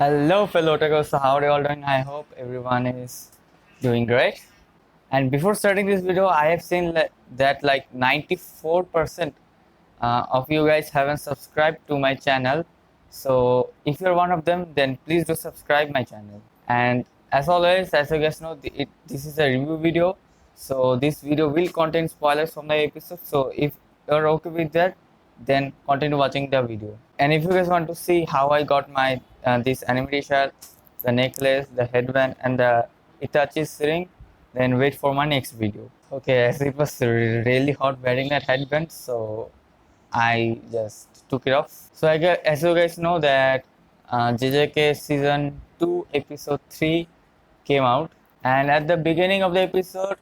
Hello, fellow otakus. So how are you all doing? I hope everyone is doing great. And before starting this video, I have seen that like 94% of you guys haven't subscribed to my channel. So if you're one of them, then please do subscribe my channel. And as always, as you guys know, this is a review video. So this video will contain spoilers from the episode. So if you're okay with that, then continue watching the video. And if you guys want to see how I got my this anime shirt, the necklace, the headband, and the Itachi's ring, then wait for my next video. Okay, as it was really hot wearing that headband, so I just took it off. So I guess, as you guys know that JJK season 2 episode 3 came out, and at the beginning of the episode,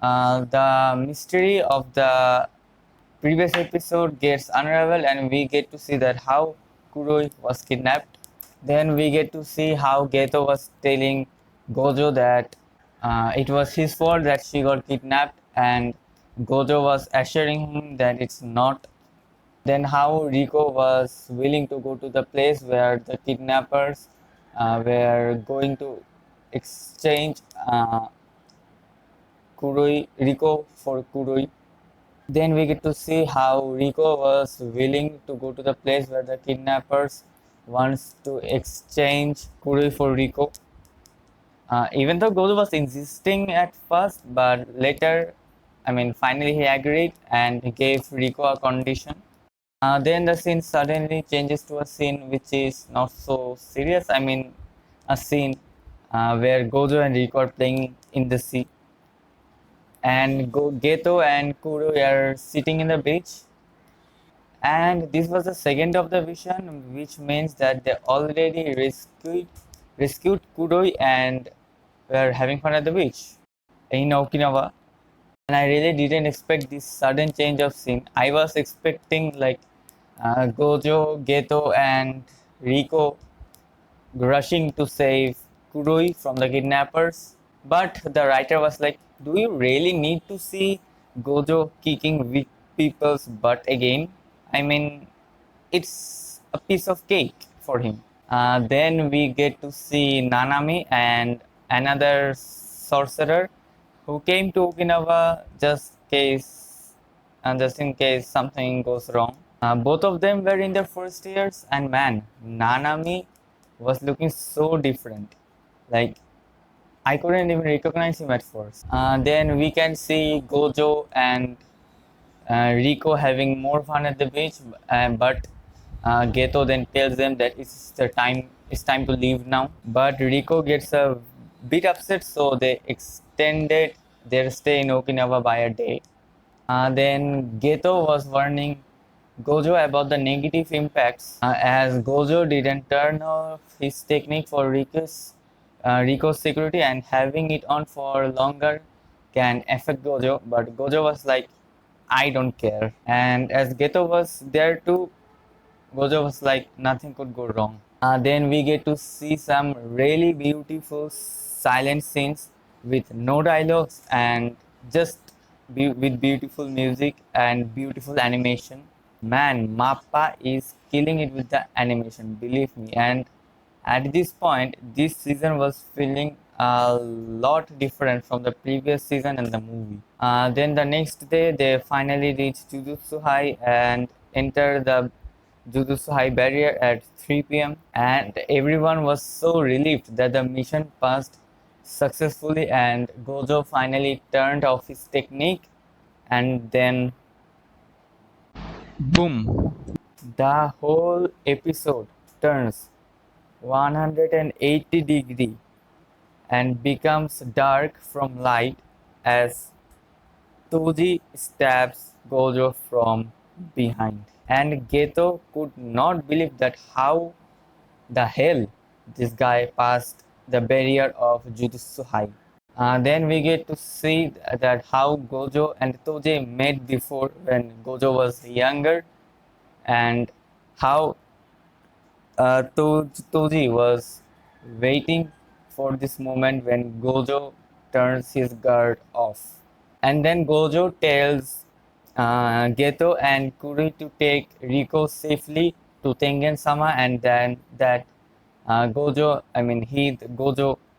the mystery of the previous episode gets unraveled, and we get to see that how Kuroi was kidnapped. Then we get to see how Geto was telling Gojo that it was his fault that she got kidnapped, and Gojo was assuring him that it's not. Then how Rico was willing to go to the place where the kidnappers were going to exchange Rico for Kuroi. Then we get to see how Rico was willing to go to the place where the kidnappers wants to exchange Kuroi for Rico. Even though Gojo was insisting at first, but later, finally he agreed and he gave Rico a condition. Then the scene suddenly changes to a scene which is not so serious. A scene where Gojo and Rico are playing in the sea, and Geto and Kuro are sitting in the beach. And this was the second of the vision, which means that they already rescued Kuroi and were having fun at the beach in Okinawa. And I really didn't expect this sudden change of scene. I was expecting like Gojo, Geto, and Rico rushing to save Kuroi from the kidnappers. But the writer was like, do you really need to see Gojo kicking weak people's butt again? I mean, it's a piece of cake for him. Then we get to see Nanami and another sorcerer who came to Okinawa just in case something goes wrong. Both of them were in their first years, and man, Nanami was looking so different. Like I couldn't even recognize him at first. Then we can see Gojo and Rico having more fun at the beach, but Geto then tells them that it's time to leave now. But Rico gets a bit upset, so they extended their stay in Okinawa by a day. Then Geto was warning Gojo about the negative impacts, as Gojo didn't turn off his technique for Rico's security, and having it on for longer can affect Gojo. But Gojo was like, I don't care. And as Geto was there too, Gojo was like, nothing could go wrong. Then we get to see some really beautiful silent scenes with no dialogues and just with beautiful music and beautiful animation. Man, Mappa is killing it with the animation, believe me. And at this point, this season was feeling a lot different from the previous season and the movie. Then the next day, they finally reach Jujutsu High and enter the Jujutsu High barrier at 3 p.m. And everyone was so relieved that the mission passed successfully, and Gojo finally turned off his technique, and then boom, the whole episode turns 180-degree and becomes dark from light as Toji stabs Gojo from behind. And Geto could not believe that how the hell this guy passed the barrier of Jujutsu High. Then we get to see that how Gojo and Toji met before when Gojo was younger, and how Toji was waiting for this moment when Gojo turns his guard off. And then Gojo tells Geto and Kuri to take Riko safely to Tengen-sama, and then that Gojo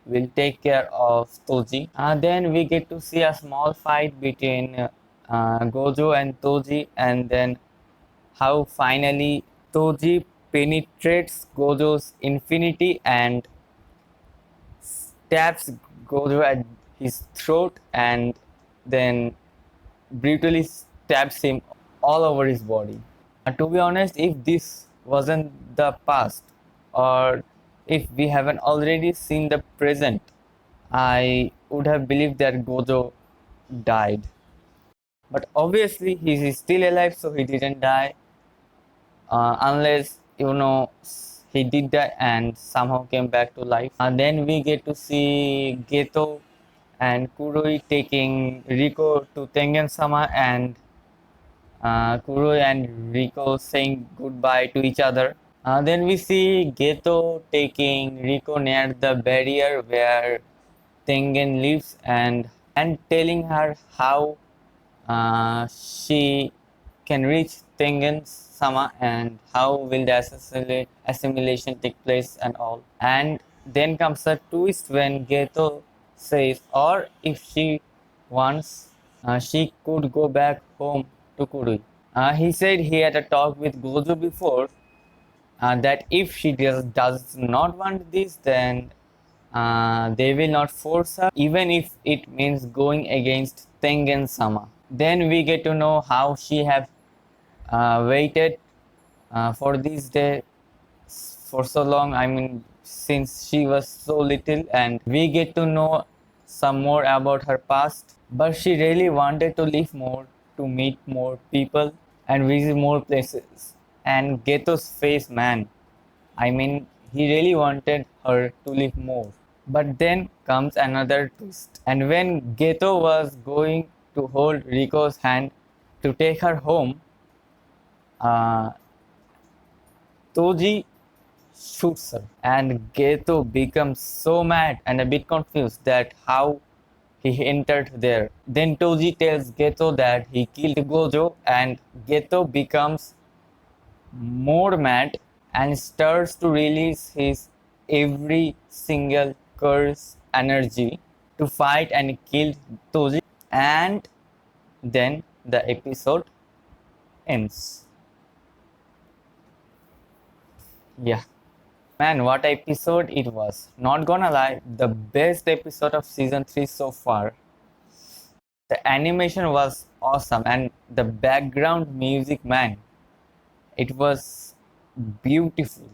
will take care of Toji. Then we get to see a small fight between Gojo and Toji, and then how finally Toji penetrates Gojo's infinity and stabs Gojo at his throat, and then brutally stabs him all over his body. To be honest, if this wasn't the past, or if we haven't already seen the present, I would have believed that Gojo died. But obviously, he is still alive, so he didn't die. Unless, he did that and somehow came back to life. And then we get to see Geto and Kuroi taking Riko to Tengen-sama, and Kuroi and Riko saying goodbye to each other. Then we see Geto taking Riko near the barrier where Tengen lives, and telling her how she can reach Tengen Sama and how will the assimilation take place and all. And then comes a twist when Geto says, or if she wants, she could go back home to Kurui. He said he had a talk with Gojo before, that if she does not want this, then they will not force her, even if it means going against Tengen Sama. Then we get to know how she have waited for this day for so long. I mean, since she was so little, and we get to know some more about her past. But she really wanted to live more, to meet more people, and visit more places. And Geto's face, man, I mean, he really wanted her to live more. But then comes another twist. And when Geto was going to hold Riko's hand to take her home, uh, Toji shoots her. And Geto becomes so mad and a bit confused that how he entered there. Then Toji tells Geto that he killed Gojo, and Geto becomes more mad and starts to release his every single curse energy to fight and kill Toji, and then the episode ends. Yeah, man, what episode it was. Not gonna lie, the best episode of season 3 so far. The animation was awesome, and the background music, man, it was beautiful.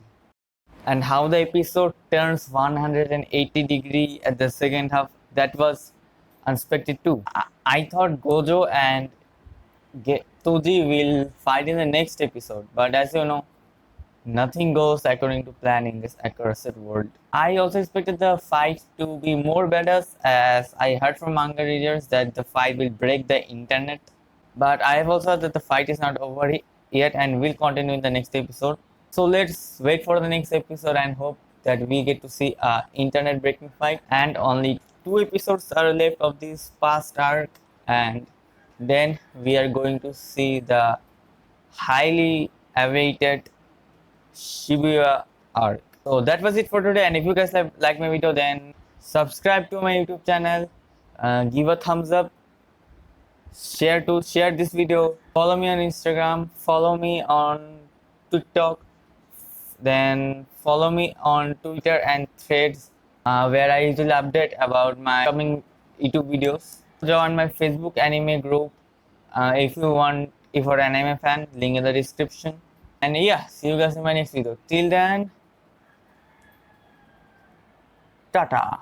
And how the episode turns 180-degree at the second half, that was unexpected too. I thought Gojo and Toji will fight in the next episode, but as you know, nothing goes according to plan in this accursed world. I also expected the fight to be more badass, as I heard from manga readers that the fight will break the internet. But I have also heard that the fight is not over yet and will continue in the next episode. So let's wait for the next episode and hope that we get to see a internet breaking fight. And only 2 episodes are left of this past arc, and then we are going to see the highly awaited Shibuya arc. So that was it for today, and if you guys like my video, then subscribe to my YouTube channel, give a thumbs up, share this video, follow me on Instagram, follow me on TikTok, then follow me on Twitter and Threads, where I usually update about my coming YouTube videos. Join my Facebook anime group if you're an anime fan, link in the description. And yeah, see you guys in my next video. Till then, tata.